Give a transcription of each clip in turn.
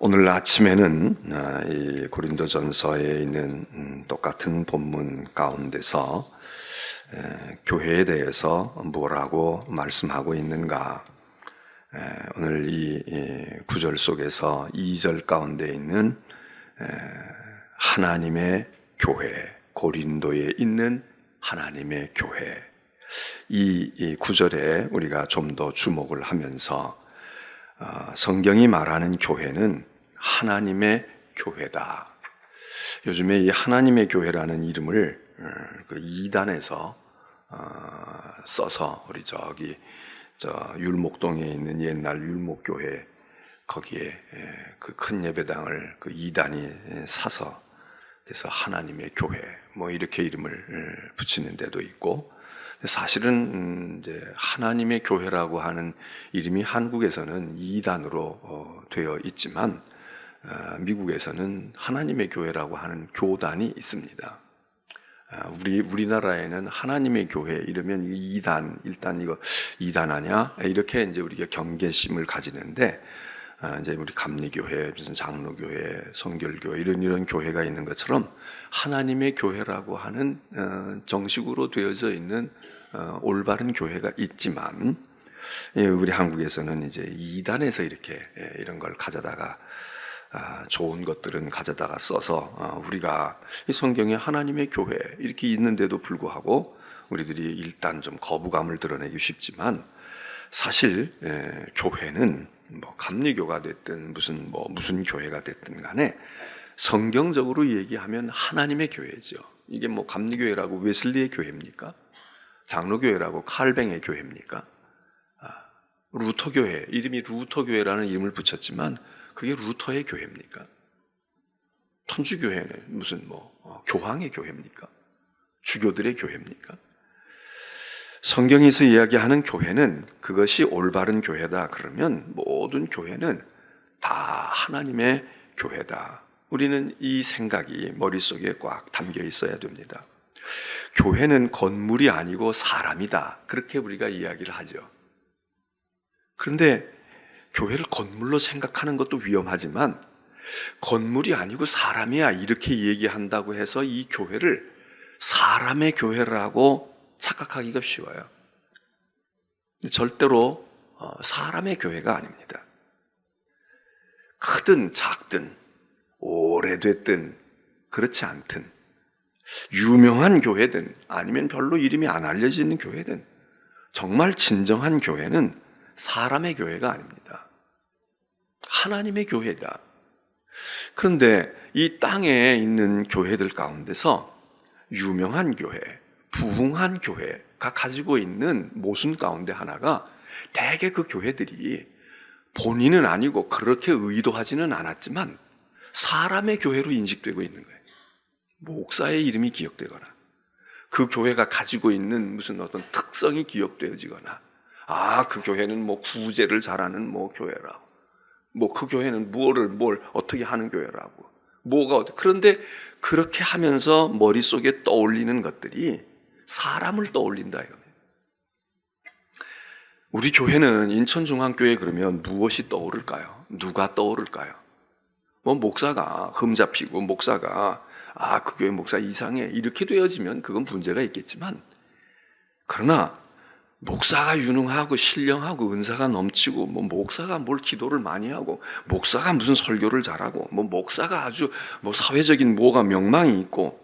오늘 아침에는 이 고린도전서에 있는 똑같은 본문 가운데서 교회에 대해서 뭐라고 말씀하고 있는가, 오늘 이 구절 속에서 2절 가운데 있는 하나님의 교회, 고린도에 있는 하나님의 교회, 이 구절에 우리가 좀 더 주목을 하면서 성경이 말하는 교회는 하나님의 교회다. 요즘에 이 하나님의 교회라는 이름을 그 이단에서 써서 우리 저 율목동에 있는 옛날 율목교회 거기에 그 큰 예배당을 그 이단이 사서 그래서 하나님의 교회 뭐 이렇게 이름을 붙이는 데도 있고, 사실은 이제 하나님의 교회라고 하는 이름이 한국에서는 이단으로 되어 있지만 미국에서는 하나님의 교회라고 하는 교단이 있습니다. 우리나라에는 하나님의 교회 이러면 이단, 일단 이거 이단 아니야? 이렇게 이제 우리가 경계심을 가지는데, 이제 우리 감리교회, 무슨 장로교회, 성결교회 이런 교회가 있는 것처럼 하나님의 교회라고 하는 정식으로 되어져 있는 올바른 교회가 있지만, 우리 한국에서는 이제 이단에서 이렇게 이런 걸 가져다가 좋은 것들은 가져다가 써서 우리가 이 성경에 하나님의 교회 이렇게 있는데도 불구하고 우리들이 일단 좀 거부감을 드러내기 쉽지만, 사실 교회는 뭐 감리교가 됐든 무슨 교회가 됐든 간에 성경적으로 얘기하면 하나님의 교회죠. 이게 뭐 감리교회라고 웨슬리의 교회입니까? 장로교회라고 칼뱅의 교회입니까? 루터교회, 이름이 루터교회라는 이름을 붙였지만 그게 루터의 교회입니까? 천주교회는 무슨 교황의 교회입니까? 주교들의 교회입니까? 성경에서 이야기하는 교회는 그것이 올바른 교회다 그러면 모든 교회는 다 하나님의 교회다. 우리는 이 생각이 머릿속에 꽉 담겨 있어야 됩니다. 교회는 건물이 아니고 사람이다, 그렇게 우리가 이야기를 하죠. 그런데 교회를 건물로 생각하는 것도 위험하지만 건물이 아니고 사람이야 이렇게 얘기한다고 해서 이 교회를 사람의 교회라고 착각하기가 쉬워요. 절대로 사람의 교회가 아닙니다. 크든 작든 오래됐든 그렇지 않든 유명한 교회든 아니면 별로 이름이 안 알려지는 교회든 정말 진정한 교회는 사람의 교회가 아닙니다. 하나님의 교회다. 그런데 이 땅에 있는 교회들 가운데서 유명한 교회, 부흥한 교회가 가지고 있는 모순 가운데 하나가, 대개 그 교회들이 본인은 아니고 그렇게 의도하지는 않았지만 사람의 교회로 인식되고 있는 거예요. 목사의 이름이 기억되거나 그 교회가 가지고 있는 무슨 어떤 특성이 기억되어지거나, 그 교회는 구제를 잘하는 교회라고, 그 교회는 뭘 어떻게 하는 교회라고, 그런데 그렇게 하면서 머릿속에 떠올리는 것들이 사람을 떠올린다 이겁니다. 우리 교회는 인천중앙교회 그러면 무엇이 떠오를까요? 누가 떠오를까요? 목사가 흠잡히고 목사가 그 교회 목사 이상해 이렇게 되어지면 그건 문제가 있겠지만, 그러나 목사가 유능하고 신령하고 은사가 넘치고 목사가 뭘 기도를 많이 하고 목사가 무슨 설교를 잘하고 목사가 아주 사회적인 명망이 있고,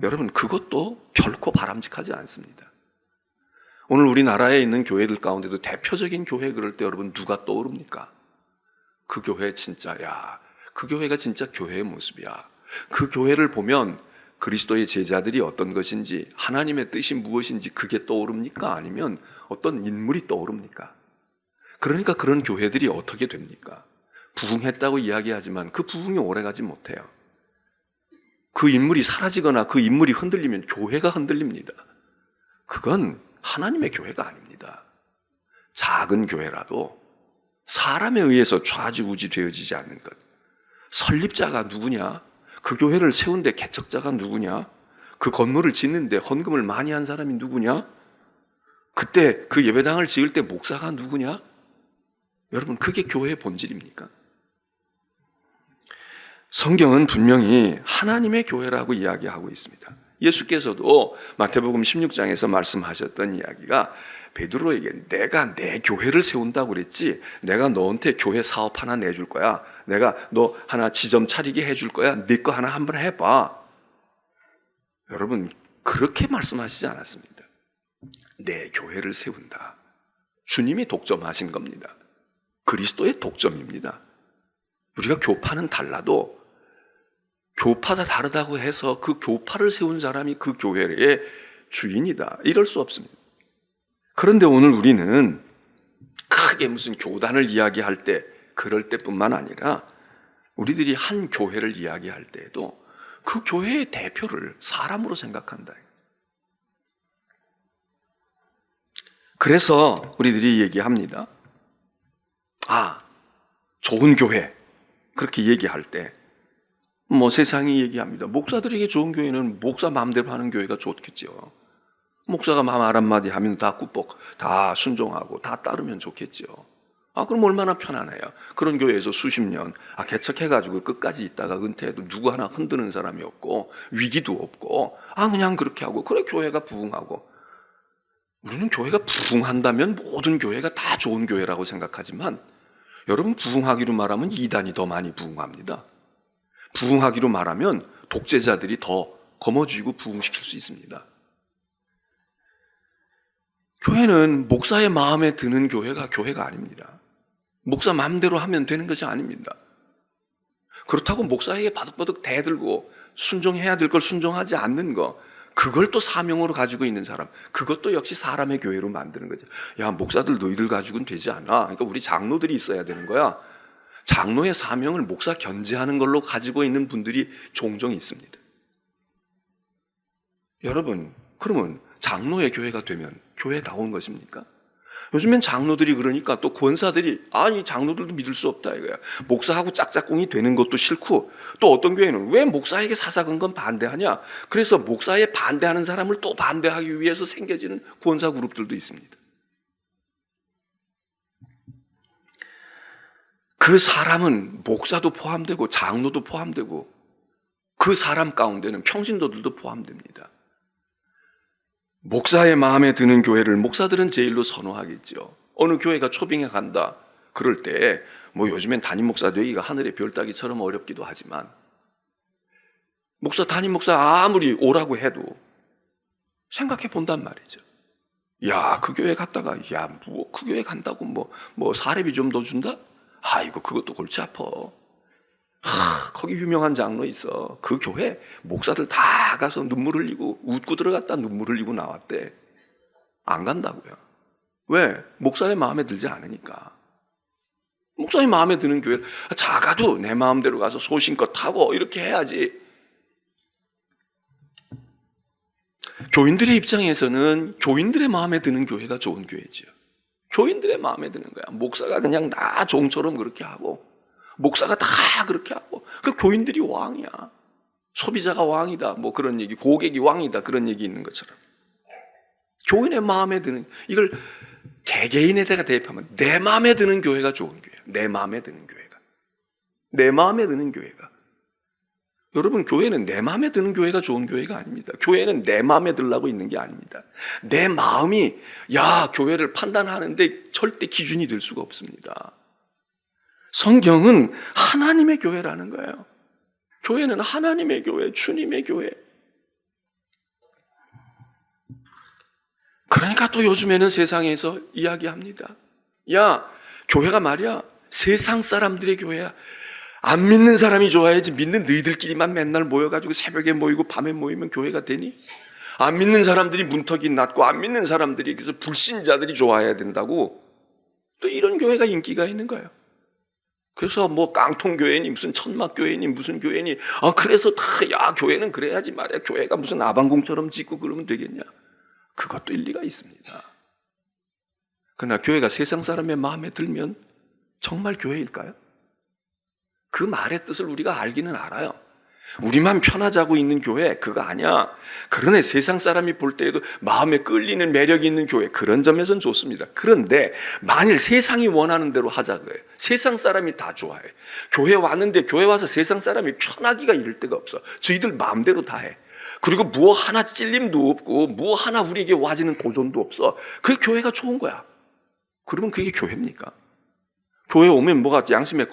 여러분 그것도 결코 바람직하지 않습니다. 오늘 우리나라에 있는 교회들 가운데도 대표적인 교회 그럴 때 여러분 누가 떠오릅니까? 그 교회 진짜 그 교회가 진짜 교회의 모습이야. 그 교회를 보면 그리스도의 제자들이 어떤 것인지, 하나님의 뜻이 무엇인지 그게 떠오릅니까? 아니면 어떤 인물이 떠오릅니까? 그러니까 그런 교회들이 어떻게 됩니까? 부흥했다고 이야기하지만 그 부흥이 오래가지 못해요. 그 인물이 사라지거나 그 인물이 흔들리면 교회가 흔들립니다. 그건 하나님의 교회가 아닙니다. 작은 교회라도 사람에 의해서 좌지우지 되어지지 않는 것. 설립자가 누구냐? 그 교회를 세운 데 개척자가 누구냐? 그 건물을 짓는데 헌금을 많이 한 사람이 누구냐? 그때 그 예배당을 지을 때 목사가 누구냐? 여러분 그게 교회의 본질입니까? 성경은 분명히 하나님의 교회라고 이야기하고 있습니다. 예수께서도 마태복음 16장에서 말씀하셨던 이야기가 베드로에게 내가 내 교회를 세운다고 그랬지 내가 너한테 교회 사업 하나 내줄 거야. 내가 너 하나 지점 차리게 해줄 거야. 네 거 하나 한번 해봐. 여러분 그렇게 말씀하시지 않았습니다. 내 교회를 세운다. 주님이 독점하신 겁니다. 그리스도의 독점입니다. 우리가 교파는 달라도 교파가 다르다고 해서 그 교파를 세운 사람이 그 교회의 주인이다. 이럴 수 없습니다. 그런데 오늘 우리는 크게 무슨 교단을 이야기할 때 그럴 때뿐만 아니라 우리들이 한 교회를 이야기할 때에도 그 교회의 대표를 사람으로 생각한다. 그래서 우리들이 얘기합니다. 좋은 교회. 그렇게 얘기할 때 세상이 얘기합니다. 목사들에게 좋은 교회는 목사 마음대로 하는 교회가 좋겠죠. 목사가 말 한마디 하면 다 꾹뻑, 다 순종하고 다 따르면 좋겠죠. 그럼 얼마나 편안해요. 그런 교회에서 수십 년 개척해가지고 끝까지 있다가 은퇴해도 누구 하나 흔드는 사람이 없고 위기도 없고 그냥 그렇게 하고 그래 교회가 부흥하고. 우리는 교회가 부흥한다면 모든 교회가 다 좋은 교회라고 생각하지만 여러분 부흥하기로 말하면 이단이 더 많이 부흥합니다. 부흥하기로 말하면 독재자들이 더 거머쥐고 부흥시킬 수 있습니다. 교회는 목사의 마음에 드는 교회가 아닙니다. 목사 마음대로 하면 되는 것이 아닙니다. 그렇다고 목사에게 바득바득 대들고 순종해야 될 걸 순종하지 않는 거, 그걸 또 사명으로 가지고 있는 사람, 그것도 역시 사람의 교회로 만드는 거죠. 야, 목사들 너희들 가지고는 되지 않아. 그러니까 우리 장로들이 있어야 되는 거야. 장로의 사명을 목사 견제하는 걸로 가지고 있는 분들이 종종 있습니다. 여러분, 그러면 장로의 교회가 되면 교회다운 것입니까? 요즘엔 장로들이 그러니까 또 권사들이 장로들도 믿을 수 없다 이거야. 목사하고 짝짝꿍이 되는 것도 싫고 또 어떤 교회는 왜 목사에게 사사건건 반대하냐? 그래서 목사에 반대하는 사람을 또 반대하기 위해서 생겨지는 권사 그룹들도 있습니다. 그 사람은 목사도 포함되고 장로도 포함되고 그 사람 가운데는 평신도들도 포함됩니다. 목사의 마음에 드는 교회를 목사들은 제일로 선호하겠죠. 어느 교회가 초빙에 간다 그럴 때 요즘엔 담임 목사 되기가 하늘의 별 따기처럼 어렵기도 하지만 담임 목사 아무리 오라고 해도 생각해 본단 말이죠. 야, 그 교회 갔다가 그 교회 간다고 사례비 좀 더 준다? 그것도 골치 아파. 거기 유명한 장로 있어. 그 교회 목사들 다 가서 눈물 흘리고 웃고 들어갔다 눈물 흘리고 나왔대. 안 간다고요. 왜? 목사의 마음에 들지 않으니까. 목사의 마음에 드는 교회를 작아도 내 마음대로 가서 소신껏 하고 이렇게 해야지. 교인들의 입장에서는 교인들의 마음에 드는 교회가 좋은 교회지요. 교인들의 마음에 드는 거야. 목사가 그냥 다 종처럼 그렇게 하고 목사가 다 그렇게 하고 그 교인들이 왕이야. 소비자가 왕이다. 그런 얘기, 고객이 왕이다. 그런 얘기 있는 것처럼. 교인의 마음에 드는, 이걸 개개인에다가 대입하면 내 마음에 드는 교회가 좋은 교회야. 내 마음에 드는 교회가. 내 마음에 드는 교회가. 여러분, 교회는 내 마음에 드는 교회가 좋은 교회가 아닙니다. 교회는 내 마음에 들라고 있는 게 아닙니다. 내 마음이 교회를 판단하는데 절대 기준이 될 수가 없습니다. 성경은 하나님의 교회라는 거예요. 교회는 하나님의 교회, 주님의 교회. 그러니까 또 요즘에는 세상에서 이야기합니다. 교회가 말이야 세상 사람들의 교회야. 안 믿는 사람이 좋아야지 믿는 너희들끼리만 맨날 모여가지고 새벽에 모이고 밤에 모이면 교회가 되니? 안 믿는 사람들이 문턱이 낮고 안 믿는 사람들이 그래서 불신자들이 좋아해야 된다고 또 이런 교회가 인기가 있는 거예요. 그래서 깡통교회니 무슨 천막교회니 무슨 교회니 그래서 교회는 그래야지 말이야. 교회가 무슨 아방궁처럼 짓고 그러면 되겠냐? 그것도 일리가 있습니다. 그러나 교회가 세상 사람의 마음에 들면 정말 교회일까요? 그 말의 뜻을 우리가 알기는 알아요. 우리만 편하자고 있는 교회 그거 아니야. 그러네, 세상 사람이 볼 때에도 마음에 끌리는 매력이 있는 교회, 그런 점에서는 좋습니다. 그런데 만일 세상이 원하는 대로 하자 그래요. 세상 사람이 다 좋아해. 교회 왔는데 교회 와서 세상 사람이 편하기가 이를 데가 없어. 저희들 마음대로 다 해. 그리고 무엇 하나 찔림도 없고 무엇 하나 우리에게 와지는 도전도 없어. 그게 교회가 좋은 거야. 그러면 그게 교회입니까? 교회 오면 뭐가 양심에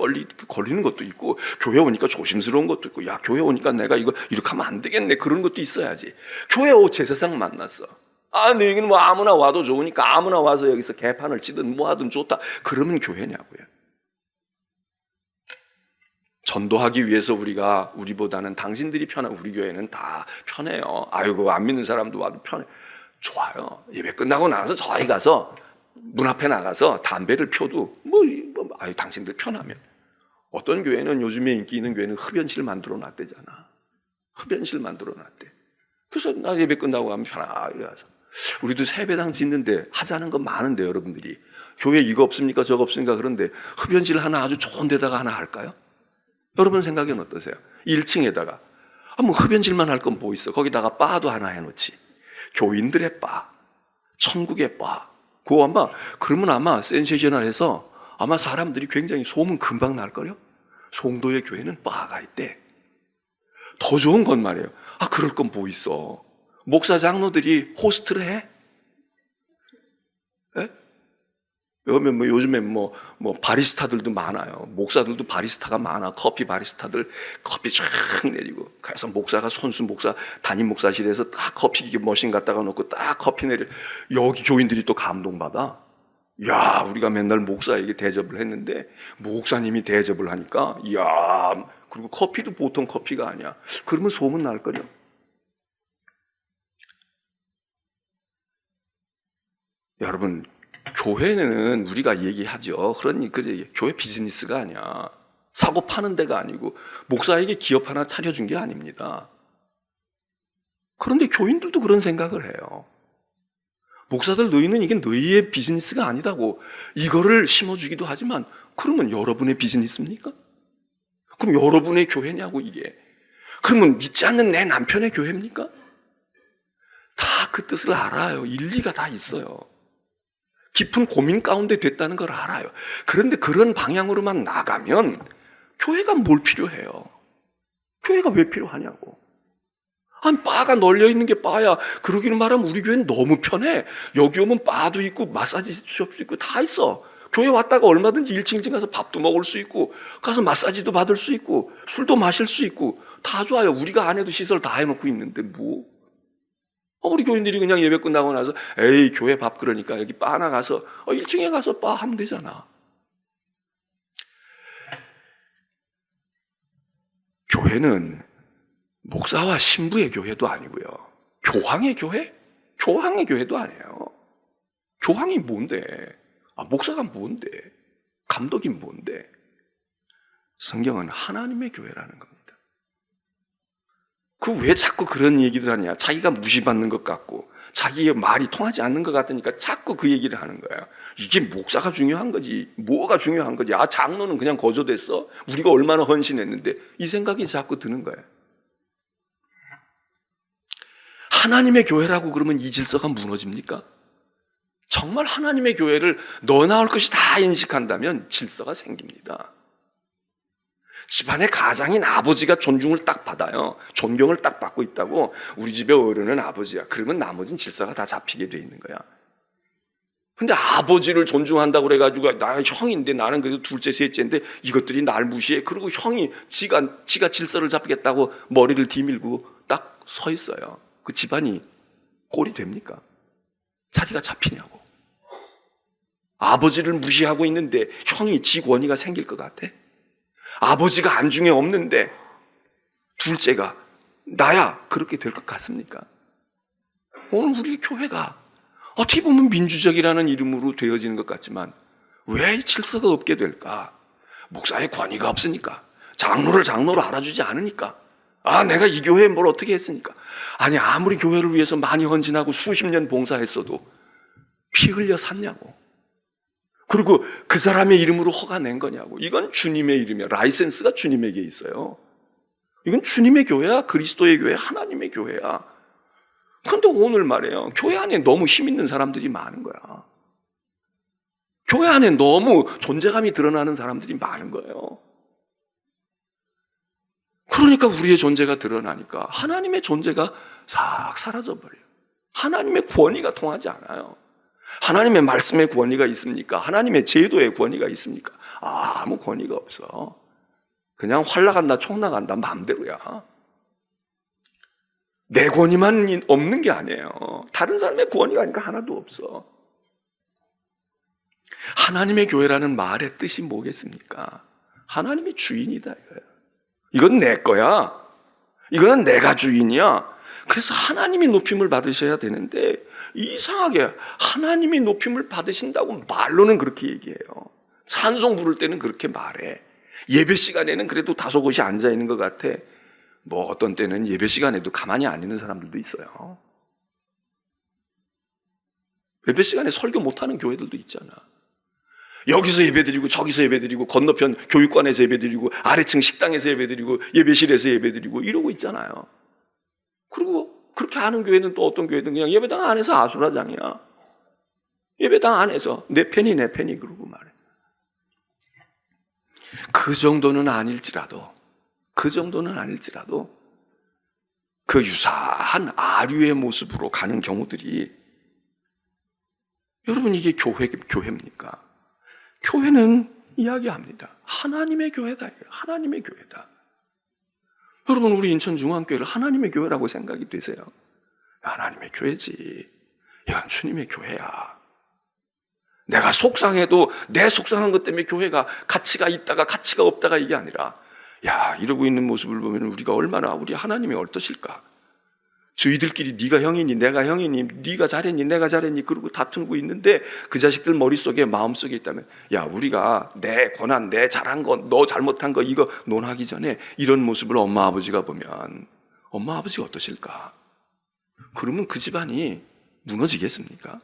걸리는 것도 있고, 교회 오니까 조심스러운 것도 있고, 야, 교회 오니까 내가 이거 이렇게 하면 안 되겠네, 그런 것도 있어야지. 교회 오 제사상 만났어. 아, 내 여기는 뭐 아무나 와도 좋으니까 아무나 와서 여기서 개판을 치든 뭐 하든 좋다. 그러면 교회냐고요. 전도하기 위해서 우리보다는 당신들이 편한, 우리 교회는 다 편해요. 아이고, 안 믿는 사람도 와도 편해. 좋아요. 예배 끝나고 나서 저희 가서 문 앞에 나가서 담배를 펴도 아유, 당신들 편하면. 어떤 교회는, 요즘에 인기 있는 교회는 흡연실 만들어 놨대잖아. 흡연실 만들어 놨대. 그래서 나 예배 끝나고 가면 편하게 가서. 우리도 세배당 짓는데 하자는 거 많은데, 여러분들이 교회 이거 없습니까 저거 없습니까? 그런데 흡연실 하나 아주 좋은 데다가 하나 할까요? 여러분 생각엔 어떠세요? 1층에다가 뭐 흡연실만 할 건 뭐 있어? 거기다가 바도 하나 해놓지. 교인들의 바, 천국의 바. 그러면 아마 센세이셔널해서 아마 사람들이 굉장히 소문 금방 날걸요? 송도의 교회는 바가 있대. 더 좋은 건 말이에요. 아, 그럴 건 뭐 있어? 목사 장로들이 호스트를 해? 예? 요즘에 바리스타들도 많아요. 목사들도 바리스타가 많아. 커피 바리스타들 커피 쫙 내리고. 그래서 목사가 담임 목사실에서 딱 커피 기계 머신 갖다가 놓고 딱 커피 내려. 여기 교인들이 또 감동받아. 야, 우리가 맨날 목사에게 대접을 했는데 목사님이 대접을 하니까, 야, 그리고 커피도 보통 커피가 아니야. 그러면 소문 날 거려. 여러분, 교회는 우리가 얘기하죠. 교회 비즈니스가 아니야. 사고 파는 데가 아니고 목사에게 기업 하나 차려준 게 아닙니다. 그런데 교인들도 그런 생각을 해요. 목사들, 너희는 이게 너희의 비즈니스가 아니다고 이거를 심어주기도 하지만, 그러면 여러분의 비즈니스입니까? 그럼 여러분의 교회냐고 이게. 그러면 믿지 않는 내 남편의 교회입니까? 다 그 뜻을 알아요. 일리가 다 있어요. 깊은 고민 가운데 됐다는 걸 알아요. 그런데 그런 방향으로만 나가면 교회가 뭘 필요해요? 교회가 왜 필요하냐고. 아니, 바가 널려있는 게 바야. 그러기는 말하면 우리 교회는 너무 편해. 여기 오면 바도 있고 마사지 숍도 있고 다 있어. 교회 왔다가 얼마든지 1층 가서 밥도 먹을 수 있고, 가서 마사지도 받을 수 있고, 술도 마실 수 있고, 다 좋아요. 우리가 안 해도 시설 다 해놓고 있는데 뭐. 우리 교인들이 그냥 예배 끝나고 나서 에이, 교회 밥 그러니까 여기 바 하나 가서 1층에 가서 바 하면 되잖아. 교회는 목사와 신부의 교회도 아니고요. 교황의 교회? 교황의 교회도 아니에요. 교황이 뭔데? 목사가 뭔데? 감독이 뭔데? 성경은 하나님의 교회라는 겁니다. 왜 자꾸 그런 얘기들 하냐? 자기가 무시받는 것 같고 자기의 말이 통하지 않는 것 같으니까 자꾸 그 얘기를 하는 거야. 이게 목사가 중요한 거지, 뭐가 중요한 거지? 장로는 그냥 거저됐어? 우리가 얼마나 헌신했는데. 이 생각이 자꾸 드는 거야. 하나님의 교회라고 그러면 이 질서가 무너집니까? 정말 하나님의 교회를 너 나올 것이 다 인식한다면 질서가 생깁니다. 집안의 가장인 아버지가 존중을 딱 받아요. 존경을 딱 받고 있다고. 우리 집의 어른은 아버지야. 그러면 나머지는 질서가 다 잡히게 돼 있는 거야. 근데 아버지를 존중한다고 그래가지고 나 형인데 나는 그래도 둘째 셋째인데 이것들이 날 무시해. 그리고 형이 지가 질서를 잡겠다고 머리를 뒤밀고 딱 서 있어요. 그 집안이 꼴이 됩니까? 자리가 잡히냐고. 아버지를 무시하고 있는데 형이 지 권위가 생길 것 같아? 아버지가 안중에 없는데 둘째가 나야, 그렇게 될 것 같습니까? 오늘 우리 교회가 어떻게 보면 민주적이라는 이름으로 되어지는 것 같지만 왜 질서가 없게 될까? 목사의 권위가 없으니까, 장로를 장로로 알아주지 않으니까, 내가 이 교회에 뭘 어떻게 했으니까. 아니, 아무리 교회를 위해서 많이 헌신하고 수십 년 봉사했어도 피 흘려 샀냐고. 그리고 그 사람의 이름으로 허가 낸 거냐고. 이건 주님의 이름이야. 라이센스가 주님에게 있어요. 이건 주님의 교회야, 그리스도의 교회, 하나님의 교회야. 그런데 오늘 말이에요, 교회 안에 너무 힘 있는 사람들이 많은 거야. 교회 안에 너무 존재감이 드러나는 사람들이 많은 거예요. 그러니까 우리의 존재가 드러나니까 하나님의 존재가 싹 사라져버려요. 하나님의 권위가 통하지 않아요. 하나님의 말씀의 권위가 있습니까? 하나님의 제도의 권위가 있습니까? 아무 권위가 없어. 그냥 활 나간다, 총 나간다, 마음대로야. 내 권위만 없는 게 아니에요. 다른 사람의 권위가 아니까 하나도 없어. 하나님의 교회라는 말의 뜻이 뭐겠습니까? 하나님이 주인이다 이거야. 이건 내 거야. 이거는 내가 주인이야. 그래서 하나님이 높임을 받으셔야 되는데 이상하게 하나님이 높임을 받으신다고 말로는 그렇게 얘기해요. 찬송 부를 때는 그렇게 말해. 예배 시간에는 그래도 다소곳이 앉아 있는 것 같아. 뭐 어떤 때는 예배 시간에도 가만히 안 있는 사람들도 있어요. 예배 시간에 설교 못하는 교회들도 있잖아. 여기서 예배드리고 저기서 예배드리고 건너편 교육관에서 예배드리고 아래층 식당에서 예배드리고 예배실에서 예배드리고 이러고 있잖아요. 그리고 그렇게 하는 교회는 또 어떤 교회는 그냥 예배당 안에서 아수라장이야. 예배당 안에서 내 편이 그러고 말해. 그 정도는 아닐지라도 그 유사한 아류의 모습으로 가는 경우들이, 여러분 이게 교회입니까? 교회는 이야기합니다. 하나님의 교회다. 하나님의 교회다. 여러분 우리 인천중앙교회를 하나님의 교회라고 생각이 되세요? 하나님의 교회지. 이건 주님의 교회야. 내가 속상해도 내 속상한 것 때문에 교회가 가치가 있다가 가치가 없다가 이게 아니라, 야, 이러고 있는 모습을 보면 우리가 얼마나, 우리 하나님이 어떠실까? 저희들끼리 네가 형이니 내가 형이니 네가 잘했니 내가 잘했니 그러고 다투고 있는데 그 자식들 머릿속에 마음속에 있다면, 야, 우리가 내 권한 내 잘한 거 너 잘못한 거 이거 논하기 전에 이런 모습을 엄마 아버지가 보면 엄마 아버지가 어떠실까? 그러면 그 집안이 무너지겠습니까?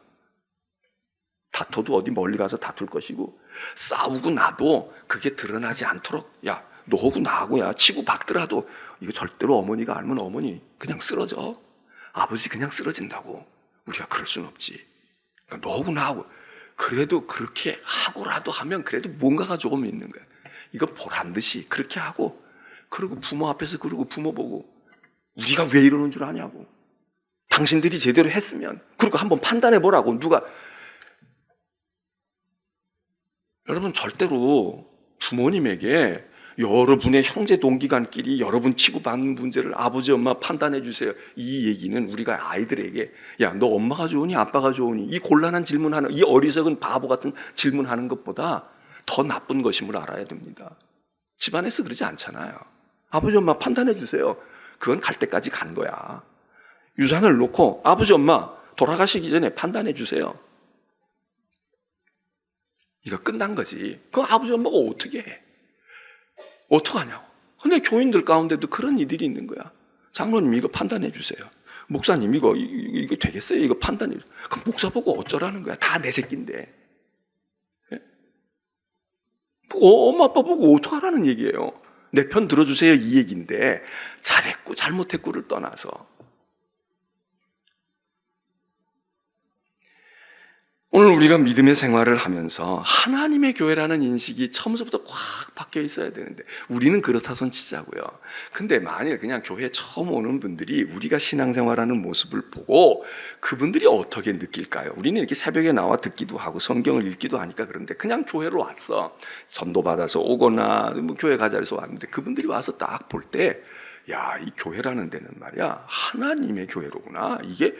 다퉈도 어디 멀리 가서 다툴 것이고, 싸우고 나도 그게 드러나지 않도록, 야, 너하고 나하고야 치고 박더라도 이거 절대로 어머니가 알면 어머니 그냥 쓰러져. 아버지 그냥 쓰러진다고. 우리가 그럴 수는 없지. 그러니까 너하고 나하고 그래도 그렇게 하고라도 하면 그래도 뭔가가 조금 있는 거야. 이거 보란 듯이 그렇게 하고, 그리고 부모 앞에서 그러고 부모 보고 우리가 왜 이러는 줄 아냐고. 당신들이 제대로 했으면, 그리고 한번 판단해 보라고. 누가, 여러분 절대로 부모님에게 여러분의 형제 동기간끼리 여러분 치고받는 문제를 아버지 엄마 판단해 주세요, 이 얘기는 우리가 아이들에게, 야, 너 엄마가 좋으니 아빠가 좋으니, 이 곤란한 질문하는, 이 어리석은 바보 같은 질문하는 것보다 더 나쁜 것임을 알아야 됩니다. 집안에서 그러지 않잖아요. 아버지 엄마 판단해 주세요. 그건 갈 때까지 간 거야. 유산을 놓고 아버지 엄마 돌아가시기 전에 판단해 주세요. 이거 끝난 거지. 그럼 아버지 엄마가 어떻게 해? 어떡하냐고. 근데 교인들 가운데도 그런 이들이 있는 거야. 장로님 이거 판단해 주세요. 목사님 이거 되겠어요? 이거 판단해 주세요. 그럼 목사 보고 어쩌라는 거야? 다 내 새끼인데. 엄마 아빠 보고 어떡하라는 얘기예요? 내 편 들어주세요 이 얘기인데, 잘했고 잘못했고를 떠나서 오늘 우리가 믿음의 생활을 하면서 하나님의 교회라는 인식이 처음부터 꽉 박혀 있어야 되는데, 우리는 그렇다 손 치자고요. 근데 만일 그냥 교회에 처음 오는 분들이 우리가 신앙생활하는 모습을 보고 그분들이 어떻게 느낄까요? 우리는 이렇게 새벽에 나와 듣기도 하고 성경을 읽기도 하니까 그런데, 그냥 교회로 왔어. 전도받아서 오거나 뭐 교회 가자 해서 왔는데 그분들이 와서 딱 볼 때, 야, 이 교회라는 데는 말이야 하나님의 교회로구나. 이게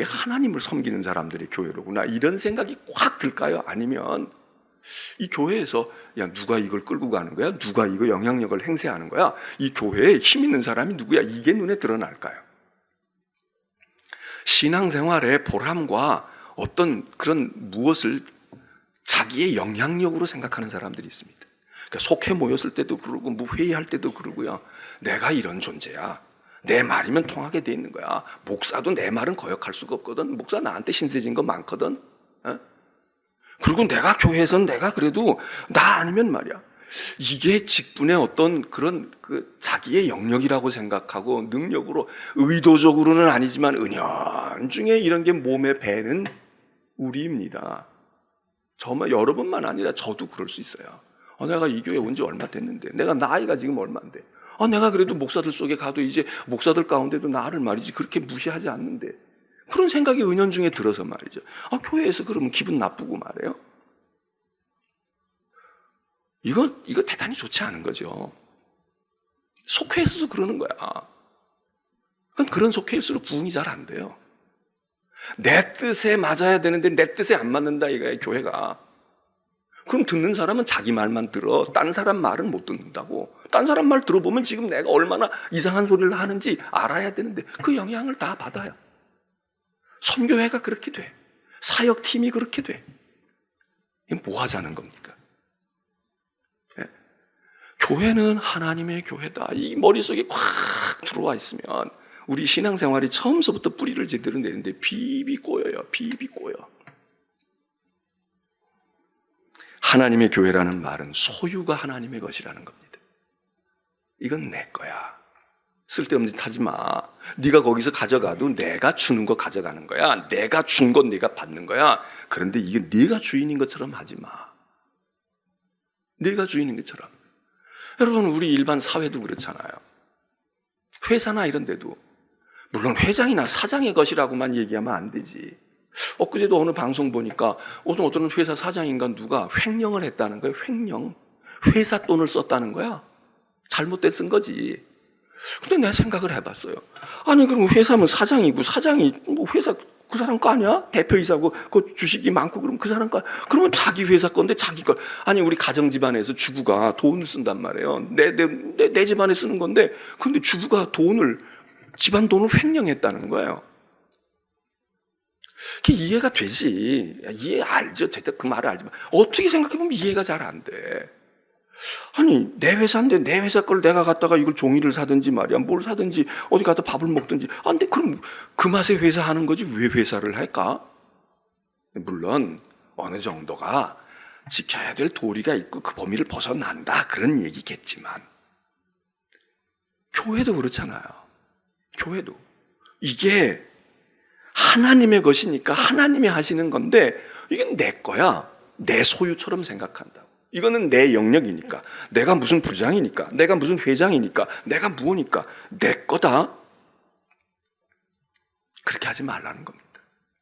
하나님을 섬기는 사람들의 교회로구나. 이런 생각이 확 들까요? 아니면 이 교회에서, 야, 누가 이걸 끌고 가는 거야? 누가 이거 영향력을 행사하는 거야? 이 교회에 힘 있는 사람이 누구야? 이게 눈에 드러날까요? 신앙생활의 보람과 어떤 그런 무엇을 자기의 영향력으로 생각하는 사람들이 있습니다. 그러니까 속해 모였을 때도 그러고 무회의할 때도 그러고요. 내가 이런 존재야. 내 말이면 통하게 돼 있는 거야. 목사도 내 말은 거역할 수가 없거든. 목사 나한테 신세진 거 많거든. 그리고 내가 교회에선 내가 그래도 나 아니면 말이야, 이게 직분의 어떤 그런 자기의 영역이라고 생각하고 능력으로 의도적으로는 아니지만 은연중에 이런 게 몸에 배는 우리입니다. 정말 여러분만 아니라 저도 그럴 수 있어요. 내가 이 교회 온 지 얼마 됐는데, 내가 나이가 지금 얼마인데, 내가 그래도 목사들 속에 가도 이제 목사들 가운데도 나를 말이지 그렇게 무시하지 않는데, 그런 생각이 은연중에 들어서 말이죠. 교회에서 그러면 기분 나쁘고 말이에요. 이거 대단히 좋지 않은 거죠. 속회에서도 그러는 거야. 그런 속회일수록 부흥이 잘 안 돼요. 내 뜻에 맞아야 되는데 내 뜻에 안 맞는다 이거야, 교회가. 그럼 듣는 사람은 자기 말만 들어. 딴 사람 말은 못 듣는다고. 딴 사람 말 들어보면 지금 내가 얼마나 이상한 소리를 하는지 알아야 되는데 그 영향을 다 받아요. 선교회가 그렇게 돼. 사역팀이 그렇게 돼. 이게 뭐 하자는 겁니까? 교회는 하나님의 교회다. 이 머릿속에 꽉 들어와 있으면 우리 신앙생활이 처음서부터 뿌리를 제대로 내는데 비비 꼬여요. 비비 꼬여. 하나님의 교회라는 말은 소유가 하나님의 것이라는 겁니다. 이건 내 거야. 쓸데없는 짓 하지 마. 네가 거기서 가져가도 내가 주는 거 가져가는 거야. 내가 준 건 네가 받는 거야. 그런데 이게 네가 주인인 것처럼 하지 마. 네가 주인인 것처럼. 여러분, 우리 일반 사회도 그렇잖아요. 회사나 이런 데도 물론 회장이나 사장의 것이라고만 얘기하면 안 되지. 엊그제도 어느 방송 보니까 어떤 회사 사장인가 누가 횡령을 했다는 거예요. 횡령. 회사 돈을 썼다는 거야. 잘못된 쓴 거지. 근데 내가 생각을 해봤어요. 아니 그럼 회사면 사장이고 사장이 뭐 회사 그 사람 거 아니야? 대표이사고 그 주식이 많고 그럼 그 사람 거 그러면 자기 회사 건데 자기 거. 아니 우리 가정 집안에서 주부가 돈을 쓴단 말이에요. 내 집안에 쓰는 건데 근데 주부가 집안 돈을 횡령했다는 거예요. 그게 이해가 되지. 이해 알죠. 제가 그 말을 알지만 어떻게 생각해보면 이해가 잘 안 돼. 아니 내 회사인데 내 회사 걸 내가 갖다가 이걸 종이를 사든지 말이야 뭘 사든지 어디 가서 밥을 먹든지 근데 그럼 그 맛에 회사 하는 거지 왜 회사를 할까? 물론 어느 정도가 지켜야 될 도리가 있고 그 범위를 벗어난다 그런 얘기겠지만 교회도 그렇잖아요. 교회도 이게 하나님의 것이니까 하나님이 하시는 건데 이게 내 거야. 내 소유처럼 생각한다. 이거는 내 영역이니까 내가 무슨 부장이니까 내가 무슨 회장이니까 내가 무엇이니까 내 거다. 그렇게 하지 말라는 겁니다.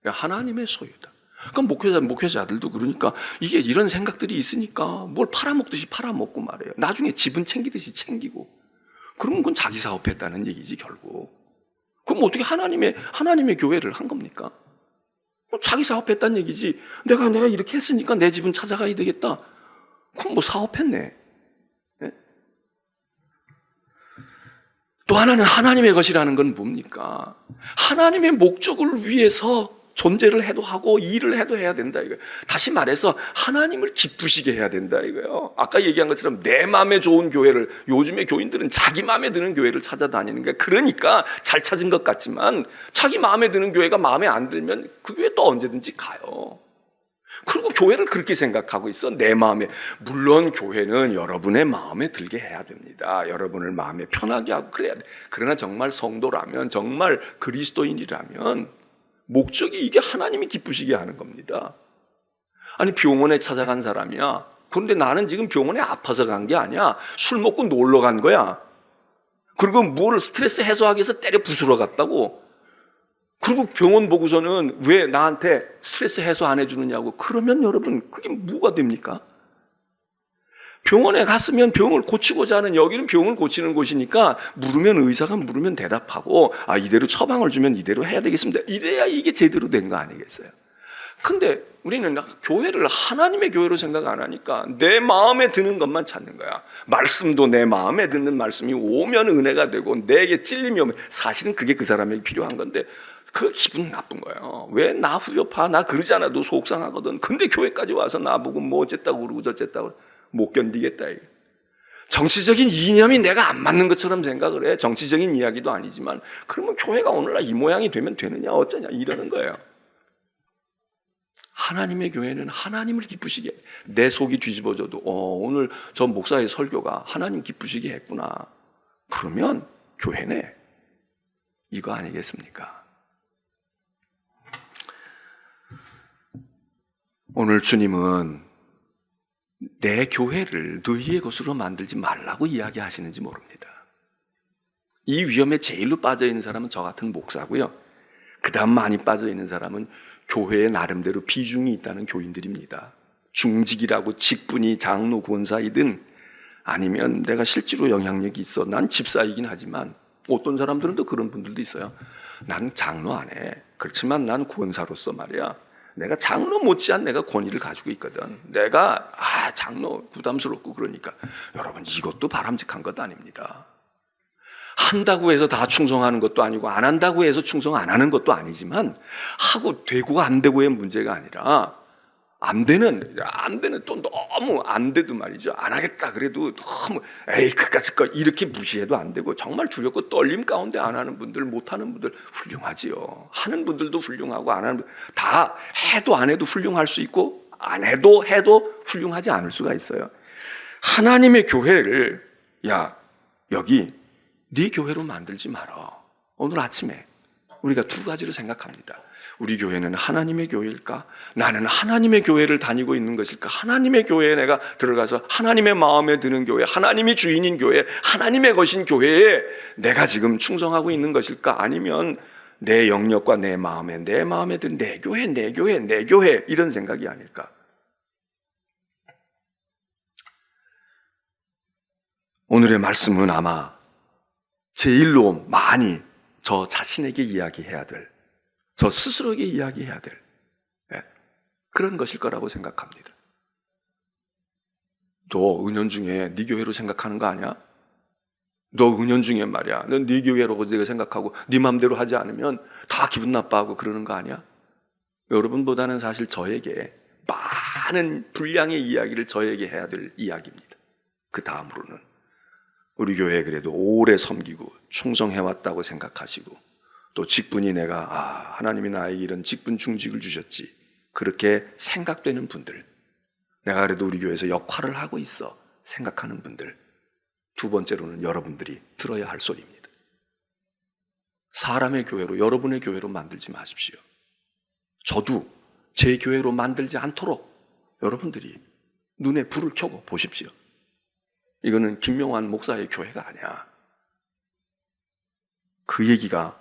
하나님의 소유다. 그러니까 목회자들도 그러니까 이게 이런 생각들이 있으니까 뭘 팔아먹듯이 팔아먹고 말이에요. 나중에 집은 챙기듯이 챙기고 그러면 그건 자기 사업했다는 얘기지 결국. 그럼 어떻게 하나님의 교회를 한 겁니까? 자기 사업했다는 얘기지. 내가 이렇게 했으니까 내 집은 찾아가야 되겠다. 그럼 뭐 사업했네. 네? 또 하나는 하나님의 것이라는 건 뭡니까? 하나님의 목적을 위해서 존재를 해도 하고 일을 해도 해야 된다 이거예요. 다시 말해서 하나님을 기쁘시게 해야 된다 이거예요. 아까 얘기한 것처럼 내 마음에 좋은 교회를 요즘에 교인들은 자기 마음에 드는 교회를 찾아다니는 거예요. 그러니까 잘 찾은 것 같지만 자기 마음에 드는 교회가 마음에 안 들면 그 교회 또 언제든지 가요. 그리고 교회를 그렇게 생각하고 있어. 내 마음에. 물론 교회는 여러분의 마음에 들게 해야 됩니다. 여러분을 마음에 편하게 하고 그래야 돼. 그러나 정말 성도라면 정말 그리스도인이라면 목적이 이게 하나님이 기쁘시게 하는 겁니다. 아니 병원에 찾아간 사람이야. 그런데 나는 지금 병원에 아파서 간 게 아니야. 술 먹고 놀러 간 거야. 그리고 뭐를 스트레스 해소하기 위해서 때려 부수러 갔다고. 그리고 병원 보고서는 왜 나한테 스트레스 해소 안 해주느냐고. 그러면 여러분 그게 뭐가 됩니까? 병원에 갔으면 병을 고치고자 하는 여기는 병을 고치는 곳이니까 물으면 의사가 물으면 대답하고 이대로 처방을 주면 이대로 해야 되겠습니다. 이래야 이게 제대로 된 거 아니겠어요? 근데 우리는 교회를 하나님의 교회로 생각 안 하니까 내 마음에 드는 것만 찾는 거야. 말씀도 내 마음에 드는 말씀이 오면 은혜가 되고 내게 찔림이 오면 사실은 그게 그 사람에게 필요한 건데 그 기분 나쁜 거예요. 왜 나 후벼파? 나 그러지 않아도 속상하거든. 근데 교회까지 와서 나보고 뭐 어쨌다고 그러고 저쨌다고 못 견디겠다. 정치적인 이념이 내가 안 맞는 것처럼 생각을 해. 정치적인 이야기도 아니지만 그러면 교회가 오늘날 이 모양이 되면 되느냐 어쩌냐 이러는 거예요. 하나님의 교회는 하나님을 기쁘시게, 내 속이 뒤집어져도 오늘 저 목사의 설교가 하나님 기쁘시게 했구나, 그러면 교회네, 이거 아니겠습니까? 오늘 주님은 내 교회를 너희의 것으로 만들지 말라고 이야기하시는지 모릅니다. 이 위험에 제일로 빠져있는 사람은 저 같은 목사고요, 그 다음 많이 빠져있는 사람은 교회에 나름대로 비중이 있다는 교인들입니다. 중직이라고 직분이 장로 권사이든 아니면 내가 실제로 영향력이 있어, 난 집사이긴 하지만 어떤 사람들은 또 그런 분들도 있어요. 난 장로 안 해, 그렇지만 난 권사로서 말이야, 내가 장로 못지않은 내가 권위를 가지고 있거든. 내가 장로 부담스럽고 그러니까. 여러분, 이것도 바람직한 것 아닙니다. 한다고 해서 다 충성하는 것도 아니고 안 한다고 해서 충성 안 하는 것도 아니지만, 하고 되고 안 되고의 문제가 아니라 안 되는 또 너무 안 돼도 말이죠, 안 하겠다 그래도 너무 그까짓 거 이렇게 무시해도 안 되고, 정말 두렵고 떨림 가운데 안 하는 분들, 못 하는 분들 훌륭하지요. 하는 분들도 훌륭하고 안 하는 분들, 다 해도 안 해도 훌륭할 수 있고 안 해도 훌륭하지 않을 수가 있어요. 하나님의 교회를 여기 네 교회로 만들지 마라. 오늘 아침에 우리가 두 가지로 생각합니다. 우리 교회는 하나님의 교회일까? 나는 하나님의 교회를 다니고 있는 것일까? 하나님의 교회에 내가 들어가서 하나님의 마음에 드는 교회, 하나님이 주인인 교회, 하나님의 것인 교회에 내가 지금 충성하고 있는 것일까? 아니면 내 영역과 내 마음에 드는 내 교회 이런 생각이 아닐까? 오늘의 말씀은 아마 제일로 많이 저 자신에게 이야기해야 될, 저 스스로에게 이야기해야 될 그런 것일 거라고 생각합니다. 너 은연중에 네 교회로 생각하는 거 아니야? 너 은연중에 말이야, 넌 네 교회라고 네가 생각하고 네 마음대로 하지 않으면 다 기분 나빠하고 그러는 거 아니야? 여러분보다는 사실 저에게 많은 분량의 이야기를 저에게 해야 될 이야기입니다. 그 다음으로는 우리 교회에 그래도 오래 섬기고 충성해왔다고 생각하시고, 또 직분이 내가 하나님이 나에게 이런 직분 중직을 주셨지, 그렇게 생각되는 분들, 내가 그래도 우리 교회에서 역할을 하고 있어 생각하는 분들, 두 번째로는 여러분들이 들어야 할 소리입니다. 사람의 교회로, 여러분의 교회로 만들지 마십시오. 저도 제 교회로 만들지 않도록 여러분들이 눈에 불을 켜고 보십시오. 이거는 김명환 목사의 교회가 아니야. 그 얘기가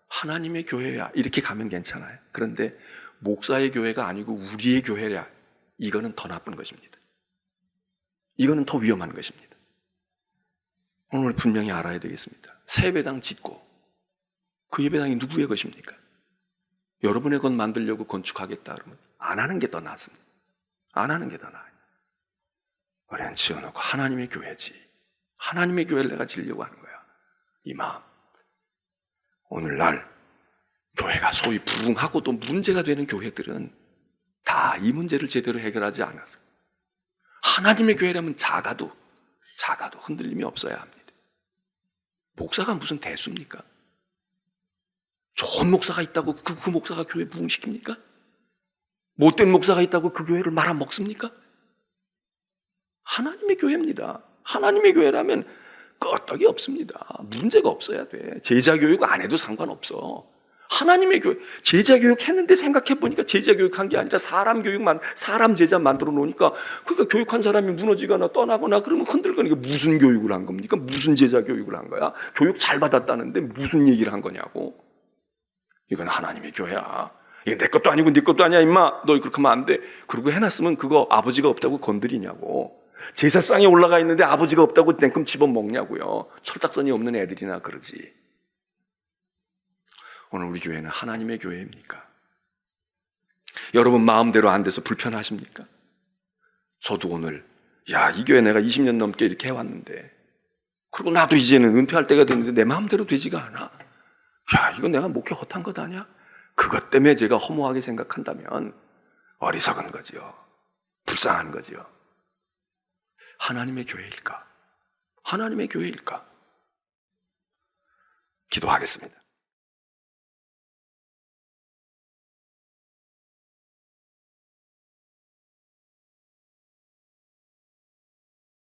하나님의 교회야 이렇게 가면 괜찮아요. 그런데 목사의 교회가 아니고 우리의 교회야, 이거는 더 나쁜 것입니다. 이거는 더 위험한 것입니다. 오늘 분명히 알아야 되겠습니다. 새 예배당 짓고 그 예배당이 누구의 것입니까? 여러분의 것 만들려고 건축하겠다 그러면 안 하는 게 더 낫습니다. 안 하는 게 더 나아요. 우리는 지어놓고 하나님의 교회지, 하나님의 교회를 내가 지으려고 하는 거야, 이 마음. 오늘날 교회가 소위 부흥하고도 문제가 되는 교회들은 다 이 문제를 제대로 해결하지 않았어. 하나님의 교회라면 작아도 흔들림이 없어야 합니다. 목사가 무슨 대수입니까? 좋은 목사가 있다고 그 목사가 교회 부흥시킵니까? 못된 목사가 있다고 그 교회를 말아먹습니까? 하나님의 교회입니다. 하나님의 교회라면 끄떡이 없습니다. 문제가 없어야 돼. 제자 교육 안 해도 상관없어. 하나님의 교회, 제자 교육 했는데 생각해보니까 제자 교육한 게 아니라 사람 제자 만들어 놓으니까, 그러니까 교육한 사람이 무너지거나 떠나거나 그러면 흔들거니까 무슨 교육을 한 겁니까? 무슨 제자 교육을 한 거야? 교육 잘 받았다는데 무슨 얘기를 한 거냐고? 이건 하나님의 교회야. 이게 내 것도 아니고 네 것도 아니야 임마, 너 그렇게 하면 안 돼. 그러고 해놨으면 그거 아버지가 없다고 건드리냐고. 제사상에 올라가 있는데 아버지가 없다고 냉큼 집어먹냐고요. 철딱선이 없는 애들이나 그러지. 오늘 우리 교회는 하나님의 교회입니까? 여러분 마음대로 안 돼서 불편하십니까? 저도 오늘 이 교회 내가 20년 넘게 이렇게 해왔는데, 그리고 나도 이제는 은퇴할 때가 됐는데 내 마음대로 되지가 않아. 이건 내가 목회 허탄 것 아니야? 그것 때문에 제가 허무하게 생각한다면 어리석은 거지요. 불쌍한 거지요. 하나님의 교회일까? 하나님의 교회일까? 기도하겠습니다.